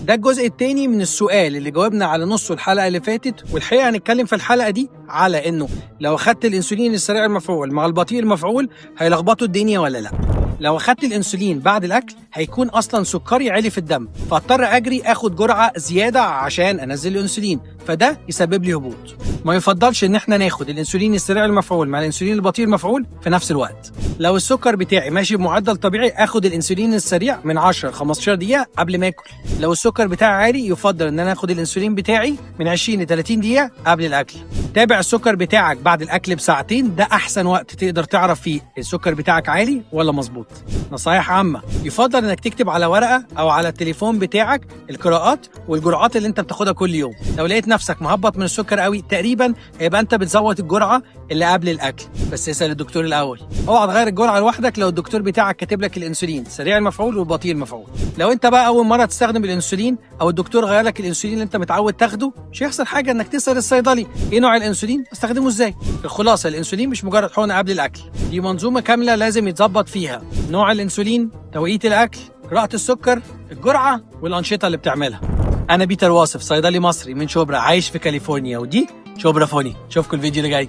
ده الجزء التاني من السؤال اللي جاوبنا على نصه الحلقة اللي فاتت، والحقيقة هنتكلم في الحلقة دي على إنه لو أخدت الأنسولين السريع المفعول مع البطيء المفعول هيلخبطوا الدنيا ولا لأ. لو أخدت الأنسولين بعد الأكل هيكون أصلا سكري عالي في الدم، فاضطر أجري أخد جرعة زيادة عشان أنزل الأنسولين، فده يسبب لي هبوط. ما يفضلش إن إحنا ناخد الأنسولين السريع المفعول مع الأنسولين البطيء المفعول في نفس الوقت. لو السكر بتاعي ماشي بمعدل طبيعي اخد الانسولين السريع من 10 ل 15 دقيقه قبل ما اكل. لو السكر بتاعي عالي يفضل ان انا اخد الانسولين بتاعي من 20 ل 30 دقيقه قبل الاكل. تابع السكر بتاعك بعد الاكل بساعتين، ده احسن وقت تقدر تعرف فيه السكر بتاعك عالي ولا مظبوط. نصايح عامه، يفضل انك تكتب على ورقه او على التليفون بتاعك القراءات والجرعات اللي انت بتاخدها كل يوم. لو لقيت نفسك مهبط من السكر قوي تقريبا يبقى انت بتزود الجرعه اللي قبل الاكل، بس اسال الدكتور الاول. اوعى تغير الجرعه لوحدك لو الدكتور بتاعك كاتب لك الانسولين سريع المفعول والبطيء المفعول. لو انت بقى اول مره تستخدم الانسولين او الدكتور غير لك الانسولين اللي انت متعود تاخده، مش هيحصل حاجه انك تسال الصيدلي ايه نوع الانسولين استخدمه ازاي. الخلاصه الانسولين مش مجرد حقنه قبل الاكل، دي منظومه كامله لازم يتظبط فيها نوع الانسولين، توقيت الاكل، قراءه السكر، الجرعه والانشطه اللي بتعملها. انا بيتر واصف، صيدلي مصري من شبرا عايش في كاليفورنيا، ودي شبرا فوني. اشوفكم الفيديو اللي جاي.